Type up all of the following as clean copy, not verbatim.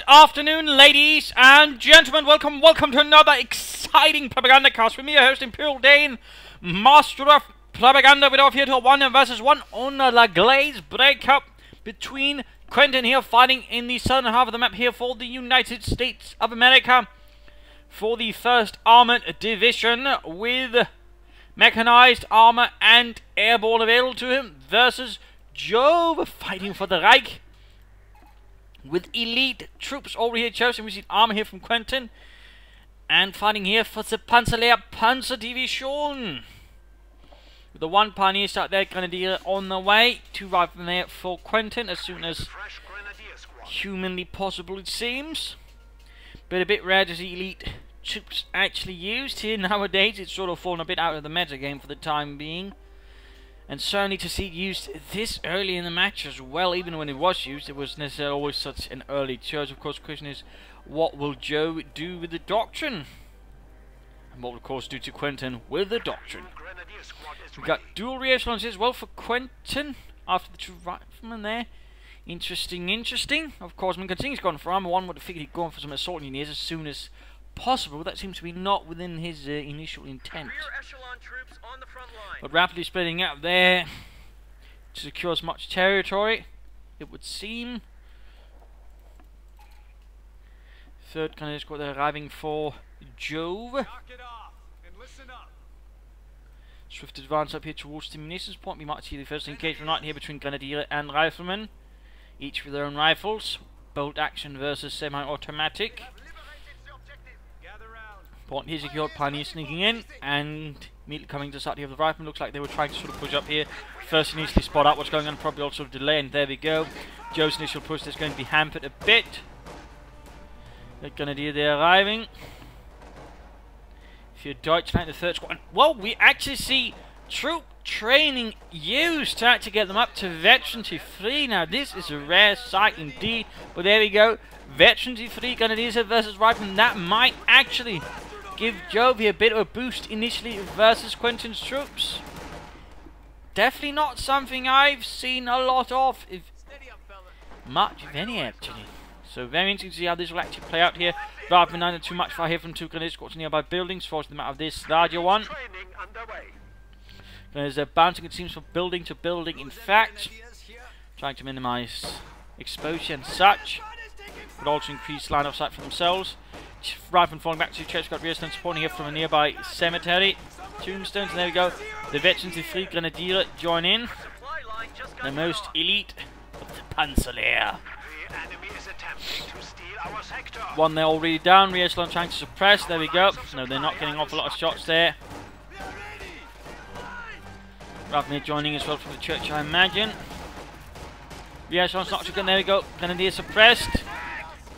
afternoon, ladies and gentlemen. Welcome to another exciting Propagandacast with me, your host, Imperial Dane, Master of Propaganda. We're off here to a 1 versus 1 on the Glaze breakup between Quentin here, fighting in the southern half of the map here for the United States of America for the 1st Armored Division with mechanized armor and airborne available to him, versus Jove fighting for the Reich with elite troops over here chosen. We see armor here from Quentin, and fighting here for the Panzerlehr Panzer Division with the 1 pioneer start there, Grenadier on the way to arrive from there for Quentin as soon as humanly possible, it seems. But a bit rare to see elite troops actually used here nowadays. It's sort of fallen a bit out of the meta game for the time being, and certainly to see it used this early in the match as well. Even when it was used, it was necessarily always such an early choice. Of course, the question is, what will Joe do with the doctrine? And what will, of course, do to Quentin with the doctrine? We've got dual re-echelons as well for Quentin after the 2 riflemen there. Interesting. Of course, when Quentin's gone for armor 1, would have figured he'd gone for some assault engineers as soon as possible. That seems to be not within his initial intent. But rapidly spreading out there to secure as much territory, it would seem. 3rd Canadian squad there arriving for Jove. Swift advance up here towards the munitions point. We might see the first engagement right here between Grenadier and Riflemen, each with their own rifles. Bolt action versus semi-automatic. Point here secured, pioneer sneaking in, and immediately coming to start here of the Riflemen. Looks like they were trying to sort of push up here. First initially spot out what's going on, probably also delay, and there we go. Joe's initial push is going to be hampered a bit. The Grenadier there arriving. Für Deutschland, the 3rd squad. Well, we actually see troop training used to actually get them up to Veterancy 3. Now, this is a rare sight indeed, but there we go. Veterancy 3 Grenadiers versus Riflemen. That might actually give Jove a bit of a boost initially versus Quentin's troops. Definitely not something I've seen a lot of, if much of any actually. So very interesting to see how this will actually play out here. Rather than under too much fire here from 2 Grenadier squads nearby buildings, forcing them out of this larger one. There's a bouncing, it seems, from building to building, in fact. Trying to minimize exposure and such, but also increase line of sight for themselves. Rifleman falling back to church, got rear-stone supporting here from a nearby cemetery. Tombstones, and there we go. The veterans, the 3 Grenadier, join in. The most elite of the Panzerlehr. One there already down, re-echelon trying to suppress, there we go. No, they're not getting off a lot of shots there. Rifleman joining as well from the church, I imagine. Re-echelon's not again, there we go. Grenadier suppressed.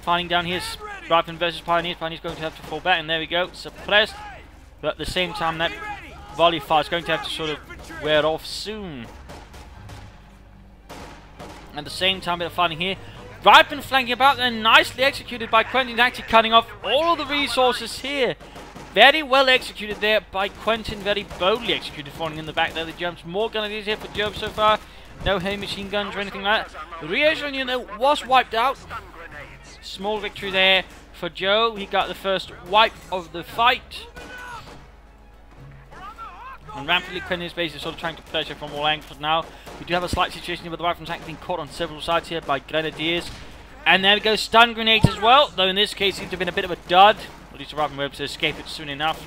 Finding down here, Rifleman versus Pioneers. Pioneers going to have to fall back, and there we go, suppressed. But at the same time, that volley fire is going to have to sort of wear off soon. At the same time, bit of fighting here. Rifleman flanking about there, nicely executed by Quentin, actually cutting off all of the resources here. Very well executed there by Quentin, very boldly executed, falling in the back there. The jumps, more Grenadiers here for Jove so far. No heavy machine guns or anything like that. The re-echelon unit was wiped out. Small victory there for Joe. He got the first wipe of the fight. And rapidly Quentin is basically sort of trying to pressure from all angles now. We do have a slight situation here with the Rifleman tank being caught on several sides here by Grenadiers. And there we go, stun grenades as well, though in this case it seems to have been a bit of a dud. At least the Rifleman were able to escape it soon enough.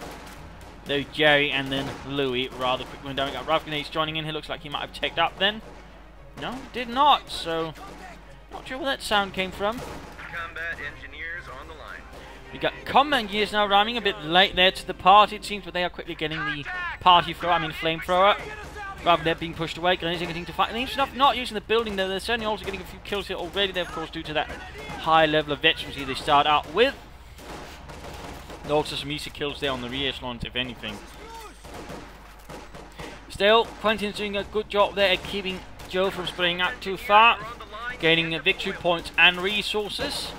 Though Jerry and then Louis rather quickly went down. We got Rifleman grenades joining in here. Looks like he might have checked up then. No, did not. So, not sure where that sound came from. Combat engineers on the line. We got combat engineers now arriving a bit late there to the party, it seems, but they are quickly getting the party thrower, flamethrower. Rather than being pushed away, Grenadiers are getting to fight. And interesting enough, not using the building though, they're certainly also getting a few kills here already there, of course, due to that high level of veterancy they start out with. There are also some easy kills there on the re-echelons, if anything. Still, Quentin's doing a good job there at keeping Joe from spreading out too far, gaining victory points and resources.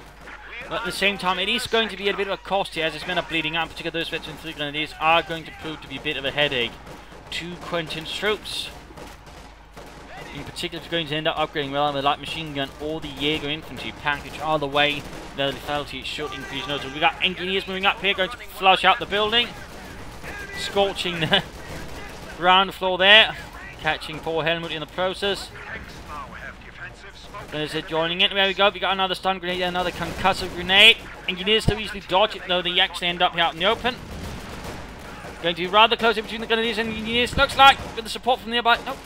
But at the same time, it is going to be a bit of a cost here as it's going to bleeding out. Particularly those veteran 3 Grenadiers are going to prove to be a bit of a headache to Quentin's troops. In particular, it's going to end up upgrading well on the light machine gun or the Jaeger infantry package are the way The lethality should increase noticeably. We got engineers moving up here, going to flush out the building. Scorching the ground floor there. Catching poor Helmut in the process. There's it joining in. There we go. We got another stun grenade, another concussive grenade. Engineers still easily dodge it, though they actually end up here out in the open. Going to be rather close between the grenadiers and the engineers. Looks like with the support from nearby. Nope.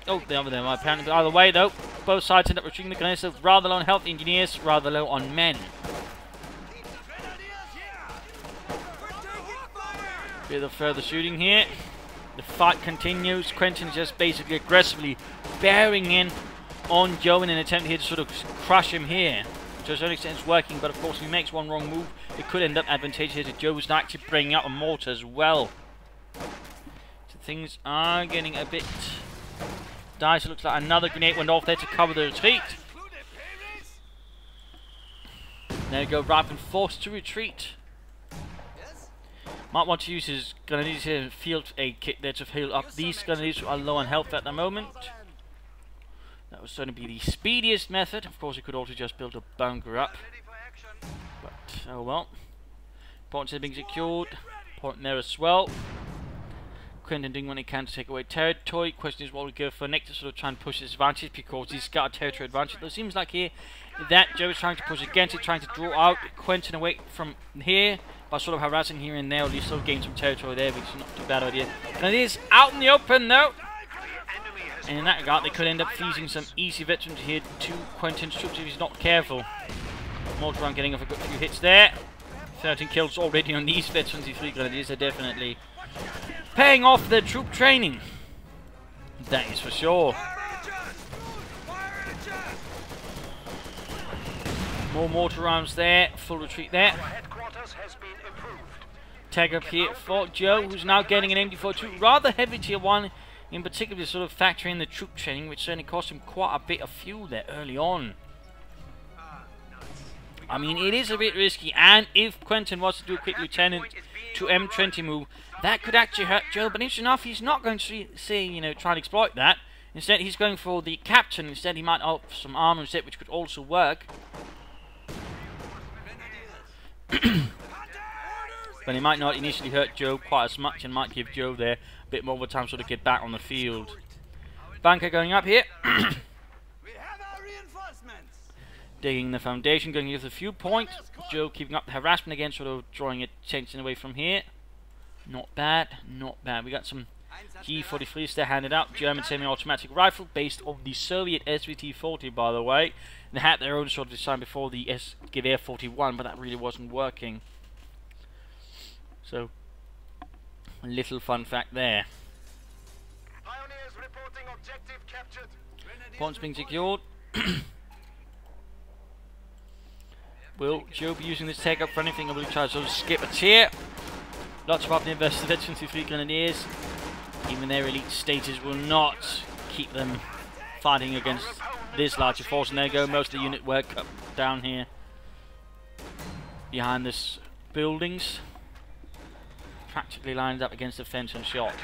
Oh, they're over there. Apparently, either way, though, both sides end up retreating the grenadiers. So rather low on health, the engineers rather low on men. Bit of further shooting here. The fight continues. Quentin is just basically aggressively bearing in on Jove in an attempt here to sort of crush him here. To a certain extent it's working, but of course if he makes one wrong move, it could end up advantageous here to Jove, who's not actually bringing out a mortar as well. So things are getting a bit dicey. Looks like another grenade went off there to cover the retreat. There we go, Raven forced to retreat. Might want to use his grenadiers here, field aid kit there to heal up these grenadiers who are low on health at the moment. That was going to be the speediest method. Of course, he could also just build a bunker up. But, oh well. Points are being secured. Point there as well. Quentin doing what he can to take away territory. Question is what we go for next to sort of try and push his advantage, because he's got a territory advantage. Though it seems like here that Jove is trying to push against it, trying to draw out Quentin away from here by sort of harassing here and there, or at least sort of gain some territory there, which is not too bad idea. And it is out in the open though. And in that regard, they could end up fusing some easy veterans here to Quentin's troops if he's not careful. Mortar getting off a good few hits there. 13 kills already on these veterans. These 3 grenadiers are definitely paying off their troop training. That is for sure. More mortar rounds there. Full retreat there. Tag up here for Joe, who's now getting an MD42. Rather heavy tier 1. In particular, sort of factor in the troop training, which certainly cost him quite a bit of fuel there early on. I mean, it is a bit risky, and if Quentin was to do a quick lieutenant to M20 move, that could actually hurt Joe. But interesting enough, he's not going to say, you know, try and exploit that. Instead, he's going for the captain. Instead, he might opt for some armor instead, which could also work. But it might not initially hurt Joe quite as much, and might give Joe there a bit more of a time to sort of get back on the field. Bunker going up here. Digging the foundation, going to give the few points. Joe keeping up the harassment again, sort of drawing attention away from here. Not bad, not bad. We got some G43s there handed out. German semi-automatic rifle based on the Soviet SVT-40, by the way. They had their own sort of design before the Gewehr 41, but that really wasn't working. So, a little fun fact there. Pioneers reporting objective captured. Points being secured. Will Joe be using this take up for anything, or will he try to sort of skip a tier? Lots of up the invested veterans, 3 grenadiers. Even their elite status will not keep them fighting against this larger force. And there you go, most of the unit work up down here behind this buildings. Practically lined up against the fence and shot.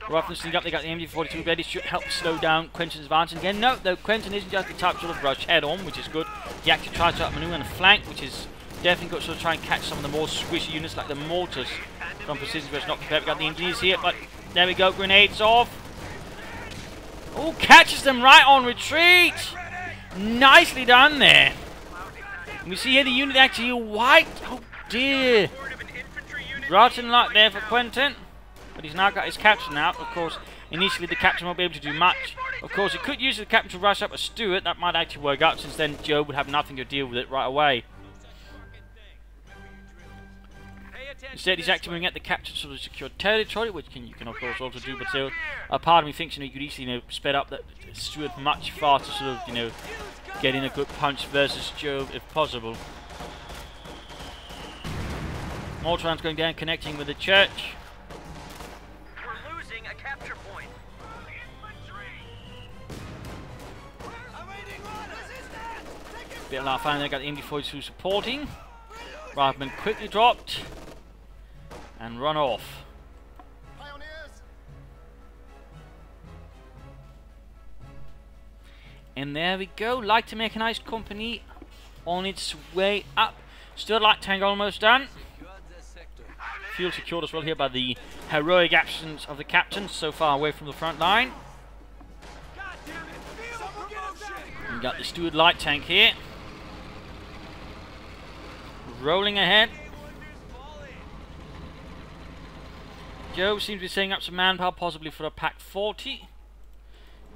Roughly sneak up, they got the MD42 ready to help slow down Quentin's advance. And again, no, though Quentin isn't just the type to sort of rush head on, which is good. He actually tries to outmaneuver on the flank, which is definitely good to sort of try and catch some of the more squishy units like the mortars from positions where it's not prepared. We got the engineers here, but there we go, grenades off. Oh, catches them right on retreat. Nicely done there. And we see here the unit actually wiped. Oh dear. Rotten luck there for Quentin, but he's now got his captain out. Of course, initially the captain won't be able to do much. Of course, he could use the captain to rush up a Stuart. That might actually work out, since then Joe would have nothing to deal with it right away. Instead, he's actually moving at the captain to sort of secure territory, which you can of course also do. But still, a part of me thinks, you know, you could easily, you know, sped up that Stuart much faster, sort of, you know, get in a good punch versus Joe if possible. Mortar rounds going down, connecting with the church. We're losing a capture point. Bit of fire there, got the MD42 supporting. Rifleman quickly dropped and run off. And there we go. Like to make a nice company on its way up. Still light tank almost done. Fuel secured as well here by the heroic absence of the captain, so far away from the front line. We got the steward light tank here. Rolling ahead. Jove seems to be setting up some manpower, possibly for a Pack 40.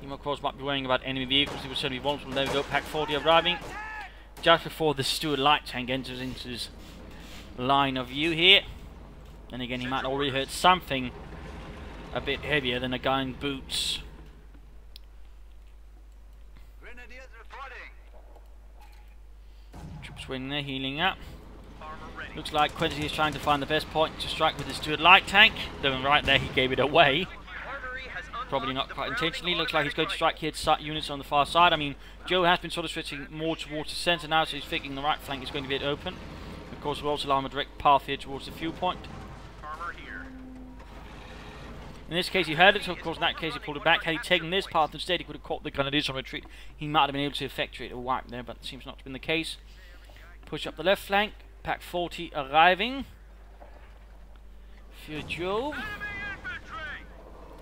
He, of course, might be worrying about enemy vehicles. He will certainly be vulnerable. There we go, Pack 40 arriving. Just before the steward light tank enters into his line of view here. Then again, he might already hurt something a bit heavier than a guy in boots. Troops waiting there, healing up. Looks like Quentin is trying to find the best point to strike with his steward light tank. Though right there, he gave it away. Probably not quite intentionally. Looks like he's going to strike here to units on the far side. I mean, Joe has been sort of switching more towards the center now, so he's thinking the right flank is going to be a bit open. Of course, we'll also allow him a direct path here towards the fuel point. In this case, he heard it, so of course in that case he pulled it back. Had he taken this path instead, he could have caught the Grenadiers on retreat. He might have been able to effectuate a wipe there, but it seems not to have been the case. Push up the left flank. Pack 40 arriving. For Jove.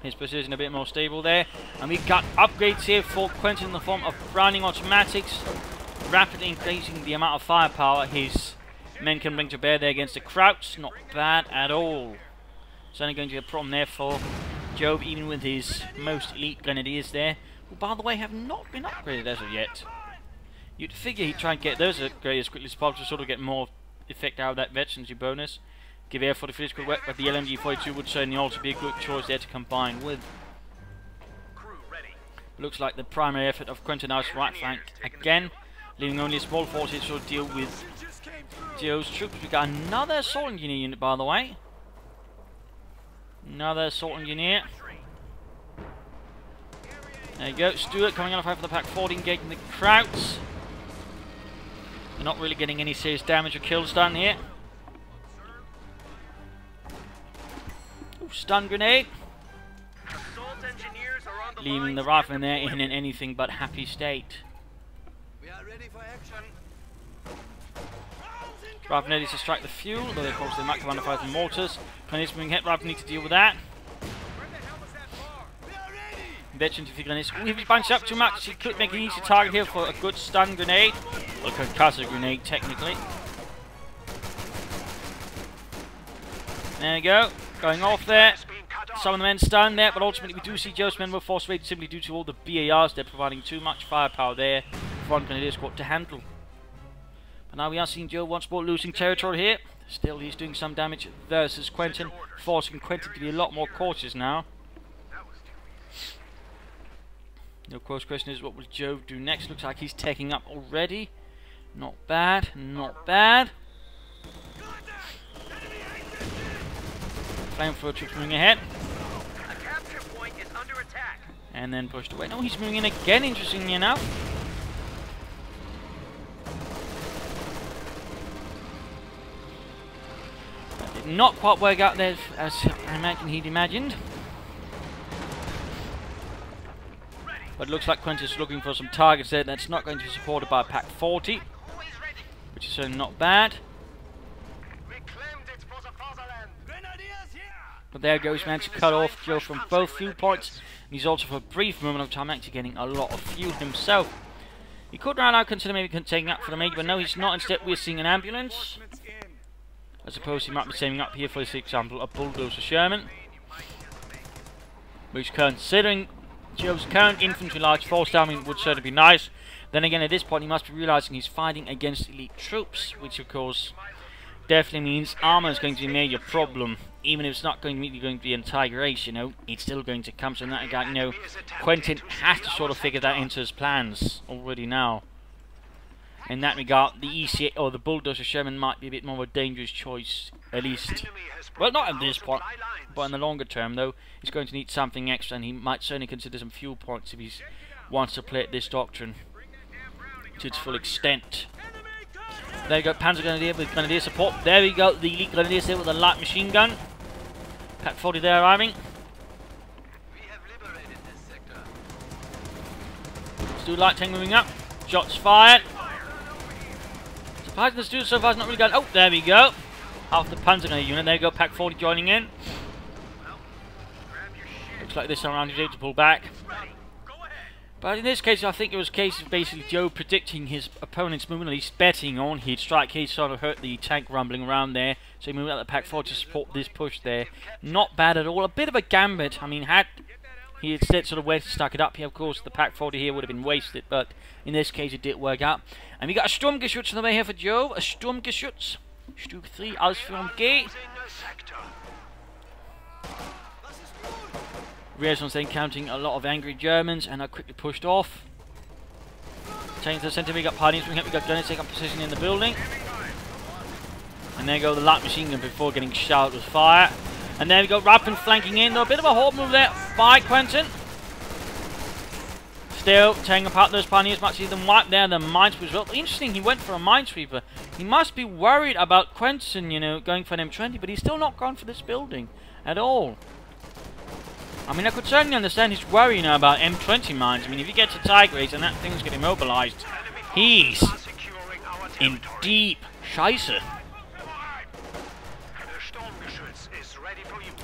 His position a bit more stable there. And we've got upgrades here for Quentin in the form of Browning automatics. Rapidly increasing the amount of firepower his men can bring to bear there against the Krauts. Not bad at all. Certainly going to be a problem there for Jove, even with his most elite Grenadiers there, who by the way have not been upgraded as of yet. You'd figure he'd try and get those upgraded as quickly as possible to sort of get more effect out of that veterancy bonus. Give air for the physical work, but the LMG-42 would certainly also be a good choice there to combine with. Looks like the primary effort of Quentin now is right flank again, leaving only a small force here to sort of deal with Jove's troops. We got another assault engineer unit, by the way. Another assault engineer. There you go, Stewart coming on fire for the Pack 40, engaging the Krauts. They're not really getting any serious damage or kills done here. Ooh, stun grenade. Leaving the rifleman there in an anything but happy state. We are ready for action. Rifleman needs to strike the fuel, though of course they might come under fire from mortars. Grenadiers moving ahead, Rifleman need to deal with that. Veteran to Grenadiers. Ooh, if he bunches up too much, he could make an easy target here for a good stun grenade. Or concussive grenade, technically. There we go. Going off there. Some of the men stunned there, but ultimately we do see Joe's men were forced away simply due to all the BARs. They're providing too much firepower there for one Grenadier squad to handle. But now we are seeing Joe once more losing territory here. Still, he's doing some damage versus Quentin, forcing Quentin to be a lot more cautious now. The of course question is, what will Jove do next? Looks like he's taking up already. Not bad, not bad. Flamethrower troops moving ahead. A capture point is under attack. And then pushed away. No, he's moving in again, interestingly enough. That did not quite work out there as I imagine he'd imagined. But it looks like Quentin's looking for some targets there that's not going to be supported by Pack 40. Which is certainly not bad. But there goes man to cut off Joe from both fuel points. And he's also for a brief moment of time actually getting a lot of fuel himself. He could right now consider maybe taking up for the major, but no, he's not. Instead we're seeing an ambulance. I suppose he might be saving up here for, for example, a bulldozer Sherman. Which, considering Joe's current infantry large force damage, would certainly be nice. Then again, at this point he must be realizing he's fighting against elite troops, which of course definitely means armor is going to be a major problem. Even if it's not going to be the entire race, you know, it's still going to come. So in that regard, you know, Quentin has to sort of figure that into his plans already now. In that regard, the ECA or the bulldozer Sherman might be a bit more of a dangerous choice, at least. Well, not at this point, but in the longer term, though, he's going to need something extra, and he might certainly consider some fuel points if he wants to play this doctrine to its full extent. There you go, Panzer Grenadier with Grenadier support. There we go, the elite Grenadiers there with a light machine gun. Pack 40 there arriving. We have liberated this sector. Let's do light tank moving up. Shots fired. Surprising the Stuart so far has not really gone. Oh, there we go. Half the Panzer Grenadier unit. There you go, Pack 40 joining in. Looks like this time around he's able to pull back. But in this case, I think it was a case of basically Jove predicting his opponent's movement, at least betting on he'd strike. He sort of hurt the tank rumbling around there, so he moved out the Pack 4 to support this push there. Not bad at all. A bit of a gambit. I mean, had he instead sort of where to stuck it up here, of course, the Pack 40 here would have been wasted, but in this case it did work out. And we got a Sturmgeschütz on the way here for Jove. A Sturmgeschütz. Stufe 3, Ausführung G. Reasons then counting a lot of angry Germans and are quickly pushed off. Change the centre, we got Pioneers, we got gunners taking up position in the building. And there go the light machine gun before getting showered with fire. And there we go, Rapin flanking in, though a bit of a horde move there by Quentin. Still tearing apart those Pioneers, much easier than wipe there, the Minesweeper as well. Interesting, he went for a Minesweeper. He must be worried about Quentin, you know, going for an M20, but he's still not gone for this building at all. I mean, I could certainly understand his worry, you know, about M20 mines. I mean, if he gets a Tigris and that thing's getting immobilized, he's in deep Scheiße.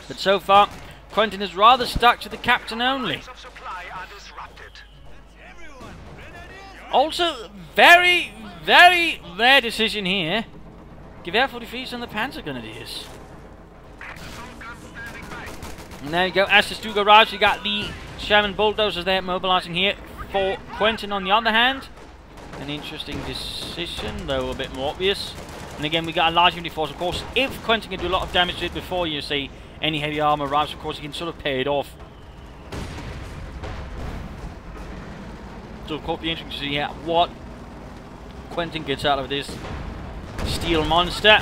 But so far, Quentin is rather stuck to the captain only. Also, very, very rare decision here. Gewehr for defeats on the Panzer Grenadiers. And there you go, as the Stug arrives, you got the Sherman bulldozers there mobilizing here for Quentin on the other hand. An interesting decision, though a bit more obvious. And again, we got a large unity force, of course. If Quentin can do a lot of damage to it before you see any heavy armor arrives, of course, he can sort of pay it off. So, of course, it'll be interesting to see what Quentin gets out of this steel monster.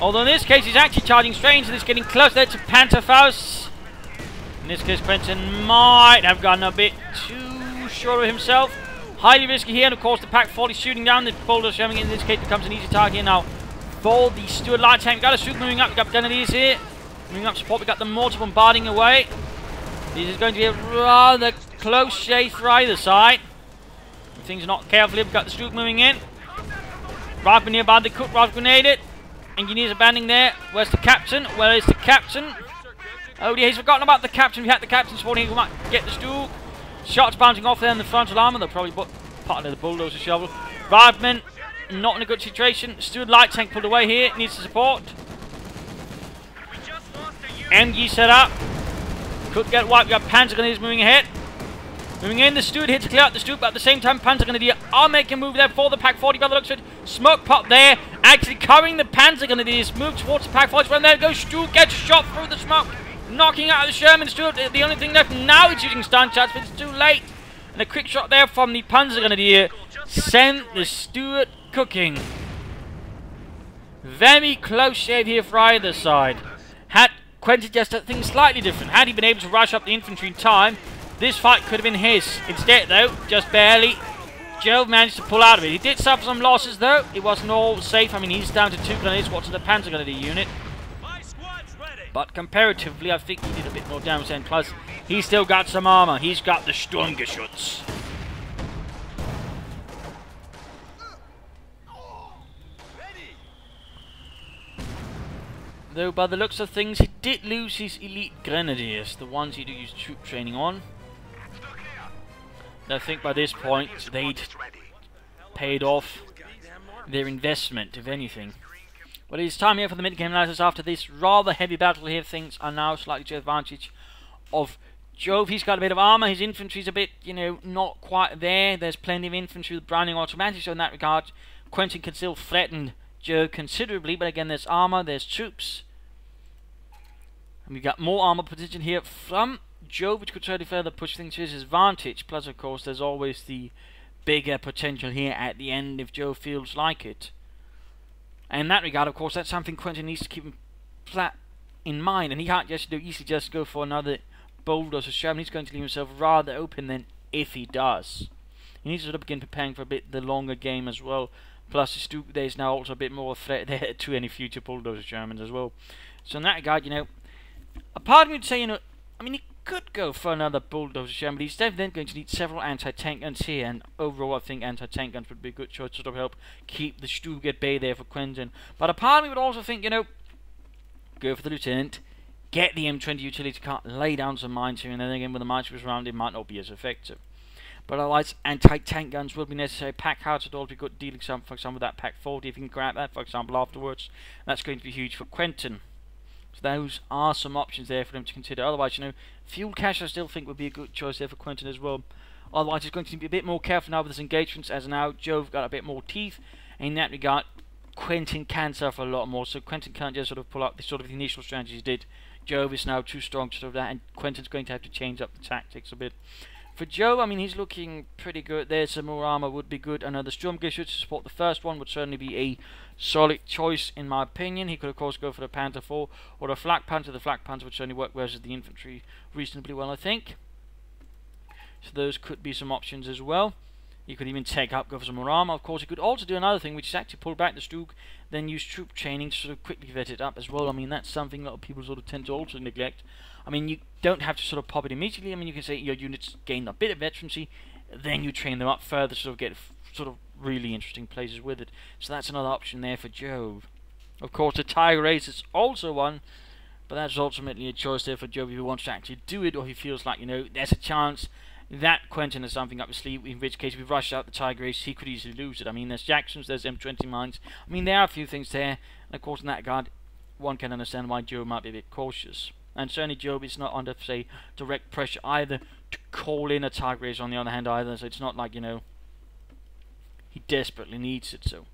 Although in this case he's actually charging strange and it's getting close there to Pantherfaust. In this case Quentin might have gotten a bit too sure of himself. Highly risky here, and of course the Pack 40 shooting down the bulldozer Sherman. In this case becomes an easy target here now for the Stuart light tank. We've got a Stuart moving up, we've got Grenadiers here. Moving up support, we've got the mortar bombarding away. This is going to be a rather close shave for either side. If things are not careful here, we've got the Stuart moving in. Right nearby the Cook Rod grenaded. Engineers are banding there. Where's the captain? Where is the captain? Oh dear, he's forgotten about the captain. We had the captain spawning. We might get the Stug. Shots bouncing off there in the frontal armour. They'll probably put part of the bulldozer shovel. Riflemen, not in a good situation. Stuart light tank pulled away here. Needs the support. MG set up. Could get wiped. We got Panzer Grenadiers moving ahead. Moving in, the Stuart here to clear out the Stuart, but at the same time, Panzer Grenadier are making a move there for the Pack 40 by the looks of it. Smoke pop there, actually covering the Panzer Grenadiers. Move towards the Pack 40, when there goes Stuart, gets shot through the smoke, knocking out the Sherman. Stuart, the only thing left now is using stun shots, but it's too late. And a quick shot there from the Panzer Grenadier sent the Stuart cooking. Very close shave here for either side. Had Quentin just done things slightly different, had he been able to rush up the infantry in time, this fight could have been his. Instead, though, just barely, Jove managed to pull out of it. He did suffer some losses, though. It wasn't all safe. I mean, he's down to 2 grenadiers, what's in the Panzer Grenadier unit. But comparatively, I think he did a bit more damage, and plus, he's still got some armor. He's got the Sturmgeschütz. Though, by the looks of things, he did lose his elite grenadiers, the ones he do use troop training on. I think by this point they'd paid off their investment, if anything. But it's time here for the mid-game analysis. After this rather heavy battle here, things are now slightly to the advantage of Jove. He's got a bit of armor, his infantry's a bit, you know, not quite there. There's plenty of infantry with Browning automatics, so in that regard, Quentin can still threaten Jove considerably, but again, there's armor, there's troops. And we've got more armor position here from Jove, which could certainly further push things to his advantage. Plus, of course, there's always the bigger potential here at the end if Jove feels like it. And in that regard, of course, that's something Quentin needs to keep flat in mind. And he can't just easily just go for another bulldozer Sherman. He's going to leave himself rather open then if he does. He needs to sort of begin preparing for a bit the longer game as well. Plus, the Stuka there is now also a bit more a threat there to any future bulldozer Shermans as well. So in that regard, you know, a part of me would say, you know, I mean, could go for another bulldozer Sherman, but he's definitely going to need several anti-tank guns here, and overall I think anti-tank guns would be a good choice to sort of help keep the Stug at bay there for Quentin. But a part of me would also think, you know, go for the lieutenant, get the M20 utility car, lay down some mines here, and then again with the mines around it might not be as effective. But otherwise, anti-tank guns will be necessary. Pack house would all be good, dealing some, for example, with that Pack 40, if you can grab that, for example, afterwards. That's going to be huge for Quentin. So those are some options there for him to consider. Otherwise, you know, fuel cache I still think would be a good choice there for Quentin as well. Otherwise, he's going to be a bit more careful now with his engagements, as now Jove got a bit more teeth. And in that regard, Quentin can suffer a lot more. So Quentin can't just sort of pull up the sort of initial strategies he did. Jove is now too strong to sort of that, and Quentin's going to have to change up the tactics a bit. For Jove, I mean, he's looking pretty good there. Some more armor would be good. Another skirmishes to support the first one would certainly be a solid choice, in my opinion. He could, of course, go for the Panther 4 or the Flak Panther. The Flak Panther would certainly work versus the infantry reasonably well, I think. So those could be some options as well. He could even take up, go for some more armor. Of course, he could also do another thing, which is actually pull back the Stug, then use troop training to sort of quickly vet it up as well. I mean, that's something a lot of people sort of tend to also neglect. I mean, you don't have to sort of pop it immediately. I mean, you can say your units gain a bit of veterancy, then you train them up further to sort of get sort of really interesting places with it. So that's another option there for Jove. Of course, the Tiger Race is also one, but that's ultimately a choice there for Jove if he wants to actually do it, or he feels like, you know, there's a chance that Quentin has something up his sleeve, in which case if he rushes out the Tiger Race, he could easily lose it. I mean, there's Jacksons, there's M20 mines. I mean, there are a few things there, and of course in that regard, one can understand why Jove might be a bit cautious. And certainly Jove is not under, say, direct pressure either to call in a Tiger Race on the other hand either, so it's not like, you know, he desperately needs it. So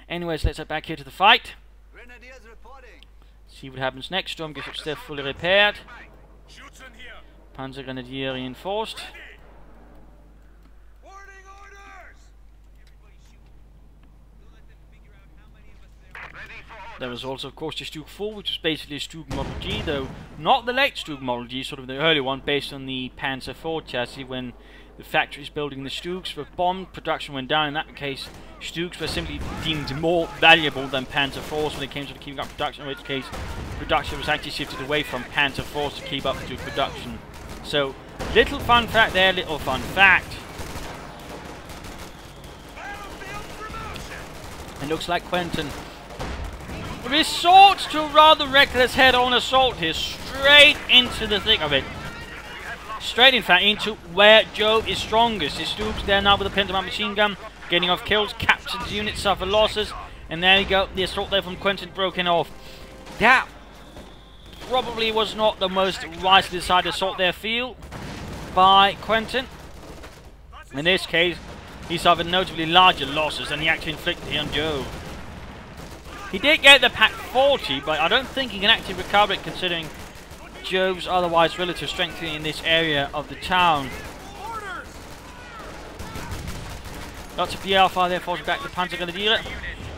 anyways, let's head back here to the fight. Grenadiers reporting. See what happens next. Sturmgeschütz still fully repaired. Panzer Grenadier reinforced. Warning orders. There was also, of course, the Stug 4, which was basically a Stug Model G, though not the late Stug Model G, sort of the early one, based on the Panzer 4 chassis. When the factories building the Stugs were bombed, production went down. In that case, Stugs were simply deemed more valuable than Panzer 4s when it came to keeping up production, in which case production was actually shifted away from Panzer 4s to keep up Stug production. So, little fun fact there, little fun fact. It looks like Quentin resorts to a rather reckless head-on assault here, straight into the thick of it. Straight, in fact, into where Jove is strongest. His Stugs there now with a Pentagram machine gun, getting off kills, captured units, suffer losses, and there you go, the assault there from Quentin broken off. That probably was not the most wisely decided assault there, feel, by Quentin. In this case, he suffered notably larger losses than he actually inflicted here on Jove. He did get the Pack 40, but I don't think he can actually recover it considering Jove's otherwise relative strength in this area of the town. Lots of PR fire there, forcing back the Panzer Grenadier.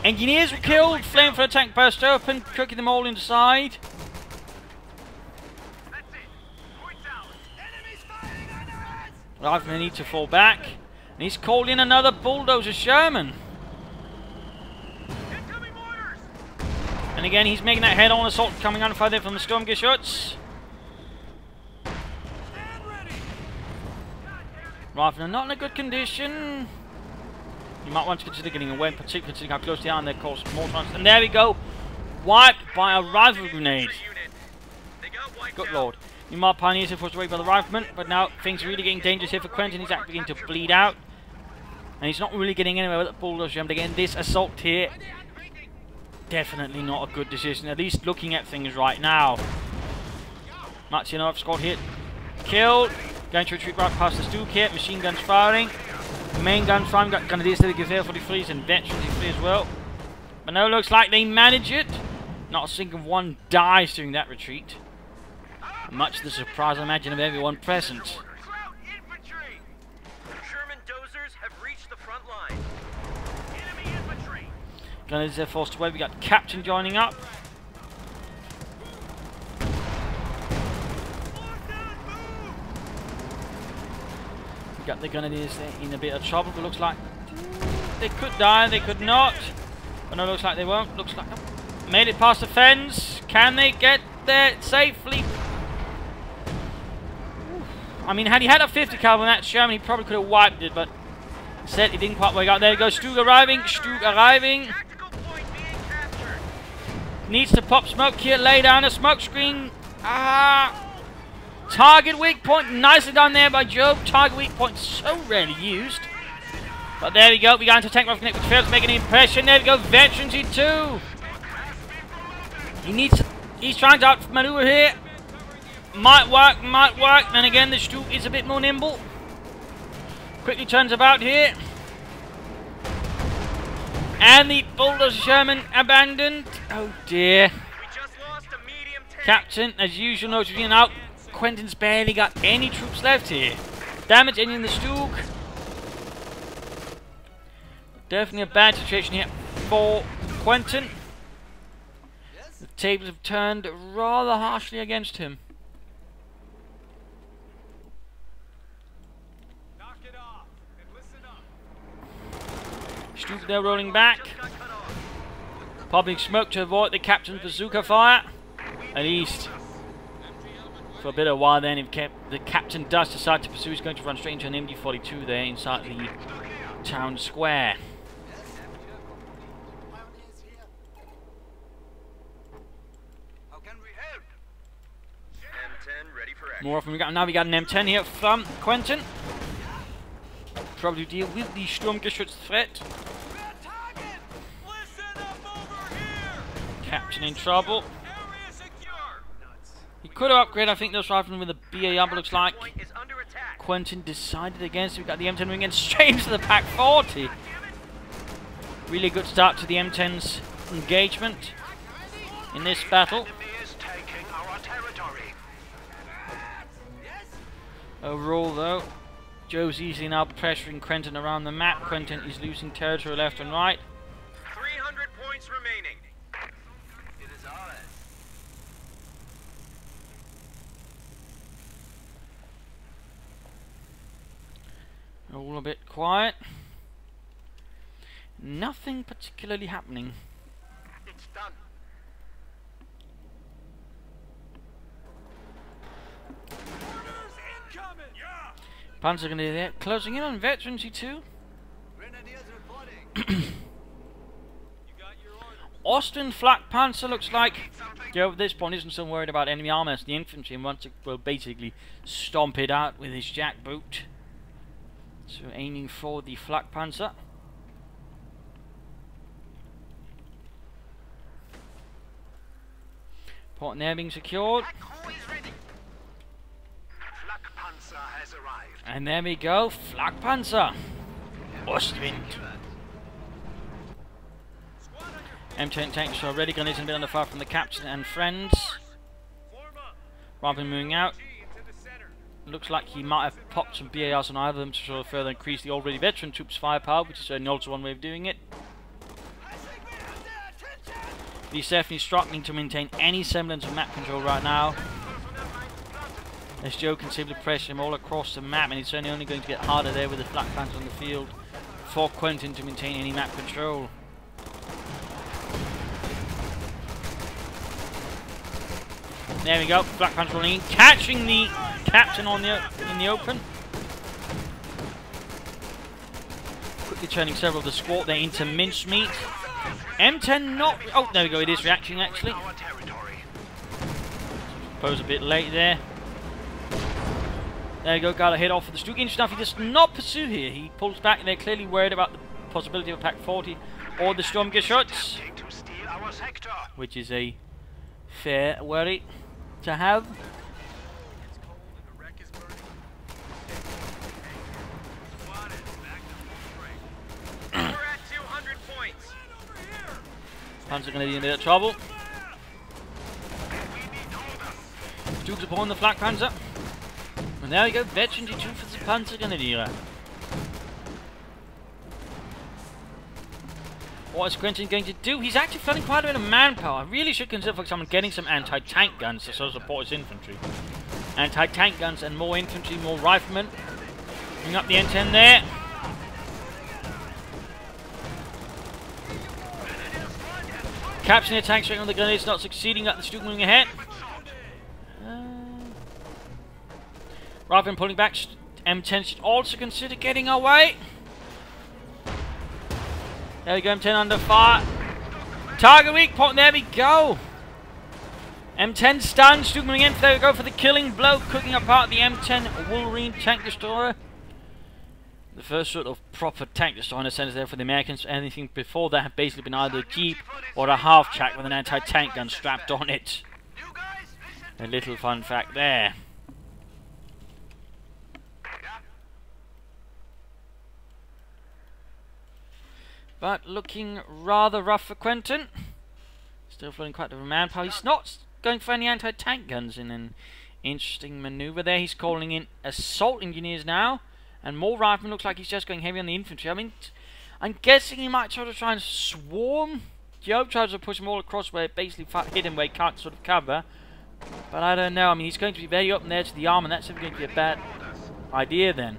Engineers were killed, flame for the tank burst open, cooking them all inside. Riflemen need to fall back. And he's called in another bulldozer Sherman. And again, he's making that head-on assault coming under fire there from the Sturmgeschütz. Riflemen not in a good condition. You might want to consider getting away, particularly considering how close they are and their course more times. And there we go. Wiped by a rifle grenade. Good lord. Meanwhile, Pioneers are forced away by the riflemen, but now things are really getting dangerous here for Quentin. He's actually beginning to bleed out. And he's not really getting anywhere with the bulldozer. But again, this assault here, definitely not a good decision, at least looking at things right now. Matsinov squad hit. Killed. Going to retreat right past the Stug here. Machine guns firing. Main guns firing. Got Grenadiers to the Gazelle 43s and veterans as well. But no, looks like they manage it. Not a single one dies during that retreat. Much to the surprise, I imagine, of everyone present. Sherman dozers have reached the front line. Enemy infantry. Grenadiers are forced away. We got Captain joining up. We got the Grenadiers there in a bit of trouble. But looks like they could die, they could not. But no, looks like they won't. Looks like made it past the fence. Can they get there safely? I mean, had he had a 50 caliber in that Sherman, he probably could have wiped it, but instead it didn't quite work out. There goes Stug arriving. Stug arriving. Tactical point being captured. Needs to pop smoke here. Lay down a smoke screen. Target weak point. Nicely done there by Jove. Target weak point so rarely used. But there we go. We got into tank rough connect, which fails to make an impression. There we go. Veterans E2. He's trying to outmaneuver here. Might work, might work. And again, the Stug is a bit more nimble. Quickly turns about here. And the bulldozer Sherman abandoned. Oh dear. We just lost a medium tank. Captain, as usual, noticing out. Quentin's barely got any troops left here. Damage ending the Stug. Definitely a bad situation here for Quentin. The tables have turned rather harshly against him. Knock it off and listen up. Stug there rolling back. Just got cut off. Popping smoke to avoid the captain's bazooka fire. At least for a bit of a while then, if the captain does decide to pursue, he's going to run straight into an MD-42 there inside the town square. How can we help? M10 ready for action. More often now we got an M10 here from Quentin. Probably deal with the Sturmgeschütz threat. Listen up over here. Captain in trouble. Area secure. He could have upgraded, I think, this rifle with a BAR, but looks like Point is under attack. Quentin decided against it. We got the M10 wing and straight into the Pack 40. Really good start to the M10's engagement in this battle. Enemy is taking our territory. Overall, though, Jove's easily now pressuring Quentin around the map. Quentin is losing territory left and right. 300 points remaining. It is ours. All a bit quiet. Nothing particularly happening. It's done. Orders incoming. Yeah. Panzergrenadier there, closing in on veterans E2. Grenadiers reporting. You got your orders. Austrian flak panzer looks like Joe at this point isn't so worried about enemy armor as the infantry and wants to, well, basically stomp it out with his jackboot. So aiming for the flak panzer. Port there being secured. Who is ready? Flak Panzer has arrived. And there we go, flak panzer. Ostwind. M10 tanks are ready, grenades a bit on the far from the captain and friends. Form up. Rather than moving out. Into the center. Looks like he might have popped some BARs on either of them to sort of further increase the already veteran troops' firepower, which is certainly also one way of doing it. He's definitely struggling to maintain any semblance of map control right now. As Joe can simply press him all across the map, and it's certainly only going to get harder there with the flak panzer on the field for Quentin to maintain any map control. There we go, flak panzer rolling in, catching the captain on in the open. Quickly turning several of the squad there into mincemeat. M10 not... Oh, there we go, it is reacting actually. Suppose a bit late there. There you go, got a hit off for the Stug. Interesting enough, he does not pursue here. He pulls back and they're clearly worried about the possibility of a Pack 40 or the Sturmgeschütz, which is a fair worry to have. Panzer going to be in a bit of trouble. Stug's upon the flak panzer. And there we go, veteran G2 for the Panzergrenadier. What is Quentin going to do? He's actually flooding quite a bit of manpower. I really should consider, for example, getting some anti-tank guns to sort of support his infantry. Anti-tank guns and more infantry, more riflemen. Bring up the N10 there. Capturing the tank straight on the grenades, not succeeding at the Stug moving ahead. Rather than pulling back, M10 should also consider getting away. There we go, M10 under fire. Target weak point, there we go. M10 stunned, Stuke moving in, there we go for the killing blow, cooking apart the M10 Wolverine tank destroyer. The first sort of proper tank destroyer in a sense there for the Americans. Anything before that had basically been either a Jeep or a half-track with an anti-tank gun strapped on it. A little fun fact there. But looking rather rough for Quentin. Still floating quite a bit of manpower. He's not going for any anti-tank guns in an interesting maneuver there. He's calling in assault engineers now. And more riflemen. Looks like he's just going heavy on the infantry. I mean, I'm guessing he might try to and swarm. Jove tries to push him all across where it basically hit him where he can't sort of cover. But I don't know. I mean, he's going to be very up there to the arm, and that's going to be a bad idea then.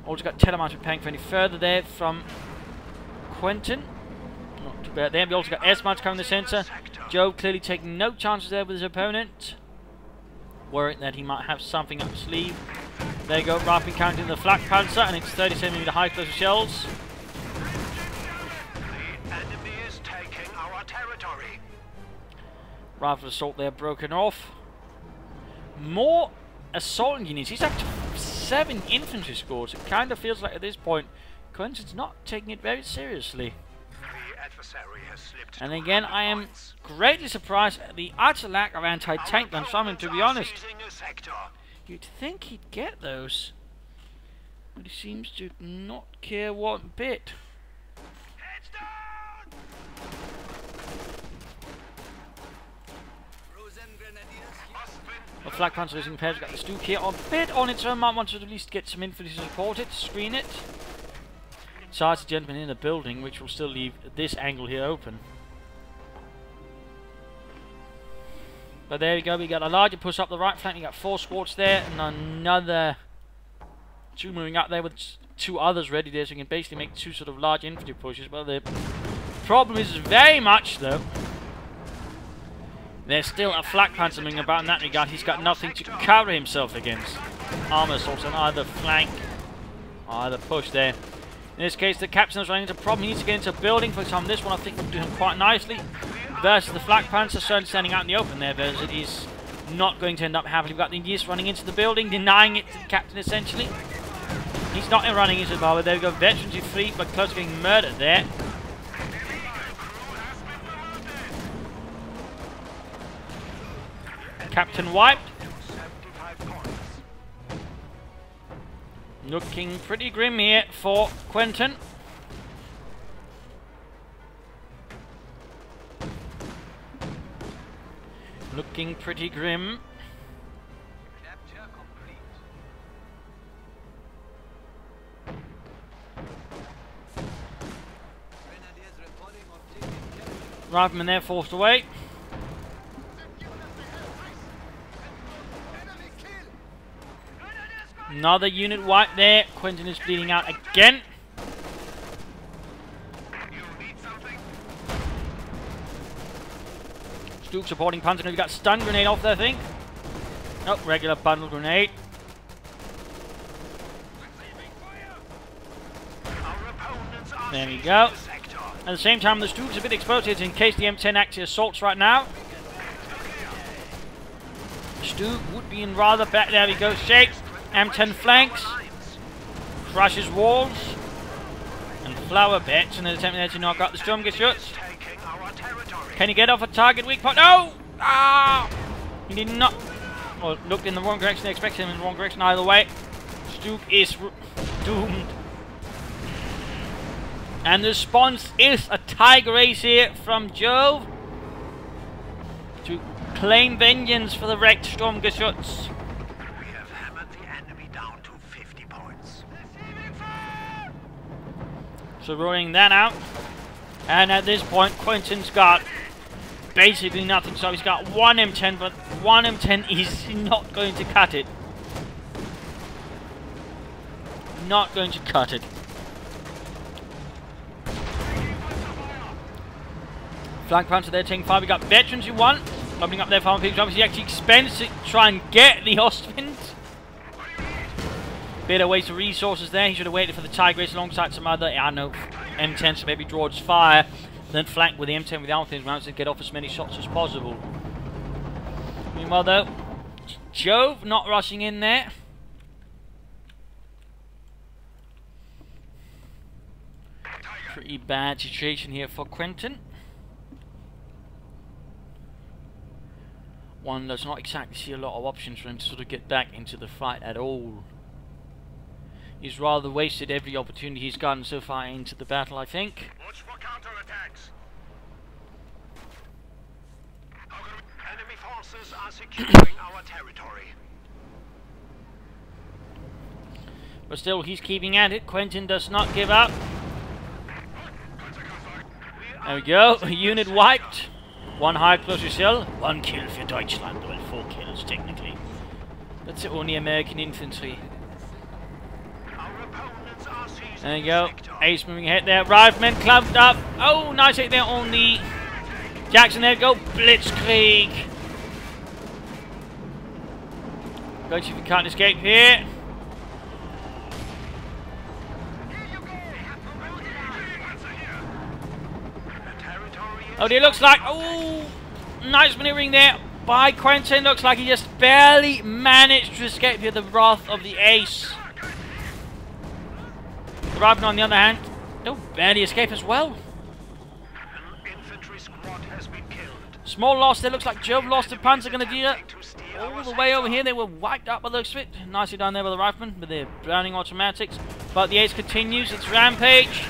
Also got telemark preparing for any further there from Quentin. Not too bad there. We also got S-mounts coming in the centre. Jove clearly taking no chances there with his opponent. Worried that he might have something up his sleeve. There you go, rifle counting the flak panzer, and it's 37mm high explosive shells. The enemy is taking our territory. Rifle assault there broken off. More assault engineers. He's up to 7 infantry scores. It kind of feels like at this point Quentin's not taking it very seriously. The adversary has slipped. And again, I am greatly surprised at the utter lack of anti-tank guns from him, to be honest. You'd think he'd get those, but he seems to not care one bit. Heads down! The flak panzer losing pairs. We've got the Stuke here a bit on its own. Might want to at least get some infantry to support it, screen it. Besides the gentleman in the building, which will still leave this angle here open. But there we go, we got a larger push up the right flank, we got 4 squads there, and another 2 moving up there with 2 others ready there, so you can basically make 2 sort of large infantry pushes. But the problem is very much, though, there's still a flak panzer moving about in that regard. He's got nothing to cover himself against. Armor assaults on either flank, or either push there. In this case, the captain is running into a problem. He needs to get into a building. For example, this one I think will do him quite nicely. Versus the flak panzer, certainly standing out in the open there, versus it is not going to end up happily. We've got the engineers running into the building, denying it to the captain essentially. He's not running into the bar, but there we go. Veterans are free, but close to getting murdered there. Captain wiped. Looking pretty grim here for Quentin. Looking pretty grim. Capture complete. Rifleman there forced away. Another unit wiped there. Quentin is bleeding out again. Stuke supporting Panzer. We've got stun grenade off there, I think. Nope, regular bundle grenade. There we go. At the same time, the Stuke's a bit exposed here in case the M10 actually assaults right now. Stuke would be in rather bad. There we go, shape. M10 flanks. Crushes walls. And flower beds. And then attempting there to knock out the Sturmgeschütz. Can he get off a target weak point? No! Ah! He did not. Or looked in the wrong direction. They expected him in the wrong direction either way. Stuke is doomed. And the response is a tiger race here from Jove to claim vengeance for the wrecked Sturmgeschütz. We have hammered the enemy down to 50 points. So rolling that out. And at this point, Quentin's got basically nothing. So he's got one M10, but one M10 is not going to cut it. Not going to cut it. Flank Panzer there taking fire. We got veterans who won. Opening up their farm pigs. Obviously, actually expends to try and get the Ostwind. Bit of waste of resources there. He should have waited for the Tigris alongside some other, I know, M10s to maybe draw its fire. Then flank with the M10 without things rounds and get off as many shots as possible. Meanwhile though, Jove not rushing in there. Pretty bad situation here for Quentin. One does not exactly see a lot of options for him to sort of get back into the fight at all. He's rather wasted every opportunity he's gotten so far into the battle, I think. Watch for counterattacks. Enemy forces are securing our territory. But still, he's keeping at it. Quentin does not give up. There we go. A unit wiped. One high closure shell. 1 kill for Deutschland. Well, 4 kills technically. That's only American infantry. There you go. Ace moving ahead there. Riflemen clumped up. Oh, nice hit there on the Jackson. There we go. Blitzkrieg. Go see if we can't escape here. Oh, it looks like... Oh, nice maneuvering there by Quentin. Looks like he just barely managed to escape here the wrath of the ace. The Rifleman, on the other hand, barely escape as well. An infantry squad has been killed. Small loss there. Looks like Jove lost the Panzergrenadier. All the way over here, they were wiped out by the looks of it. Nicely done there by the Rifleman with their Browning automatics. But the ace continues its rampage.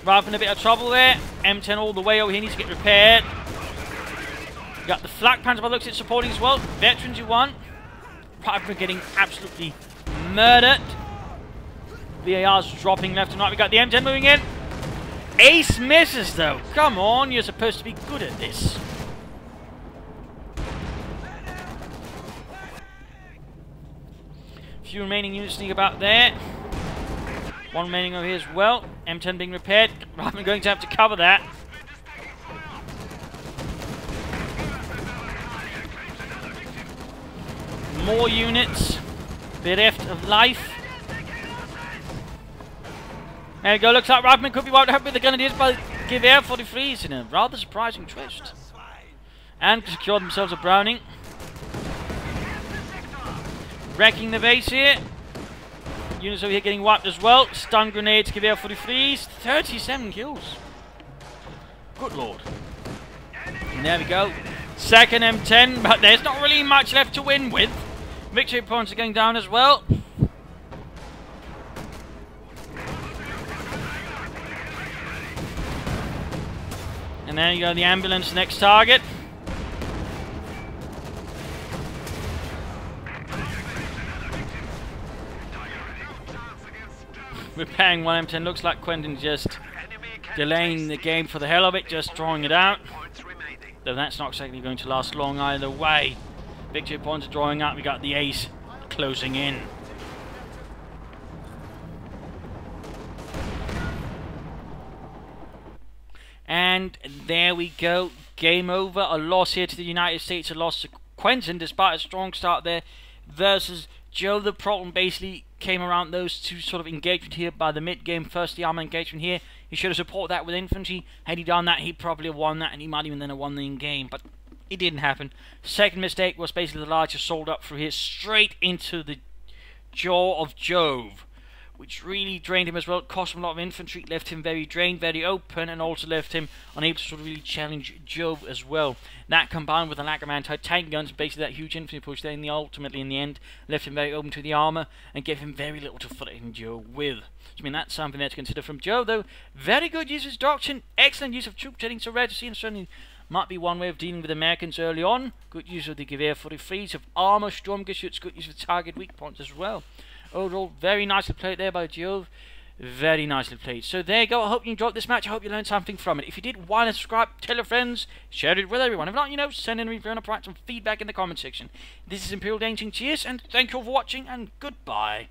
Rifleman in a bit of trouble there. M10 all the way over here needs to get repaired. You got the flak panzer by the looks of it supporting as well. Veterans you want. Rifleman getting absolutely murdered. VAR's dropping left and right. We got the M10 moving in. Ace misses though. Come on, you're supposed to be good at this. Few remaining units sneak about there. One remaining over here as well. M10 being repaired. I'm going to have to cover that. More units. Bereft of life. There you go. Looks like Rifleman could be wiped out with the Grenadiers by Gewehr 43s in a rather surprising twist. And secured themselves a Browning. Wrecking the base here. Units over here getting wiped as well. Stun grenades, Gewehr 43s. 37 kills. Good lord. And there we go. Second M10, but there's not really much left to win with. Victory points are going down as well. And there you go, the ambulance, next target. Repairing one M10. Looks like Quentin just delaying the game for the hell of it, just drawing it out. Though that's not exactly going to last long either way. Victory points are drawing out. We got the ace closing in. And there we go. Game over. A loss here to the United States. A loss to Quentin despite a strong start there versus Joe. The problem basically came around those two sort of engagement here by the mid-game. First, the armor engagement here. He should have supported that with infantry. Had he done that, he'd probably have won that, and he might even then have won the game. But it didn't happen. Second mistake was basically the largest sold up through here, straight into the jaw of Jove, which really drained him as well. It cost him a lot of infantry, left him very drained, very open, and also left him unable to sort of really challenge Jove as well. That combined with the lack of anti-tank guns, basically that huge infantry push there ultimately in the end, left him very open to the armour and gave him very little to threaten Jove with. So, I mean, that's something there to consider from Jove, though. Very good use of his doctrine, excellent use of troop jetting, so rare to see, and certainly might be one way of dealing with Americans early on. Good use of the Gewehr 43s, of armour, Sturmgeschütz, good use of target weak points as well. Overall, very nicely played there by Jove. Very nicely played. So there you go. I hope you enjoyed this match. I hope you learned something from it. If you did, why not subscribe, tell your friends, share it with everyone. If not, you know, send in a review and provide some feedback in the comment section. This is Imperial Dane. Cheers, and thank you all for watching, and goodbye.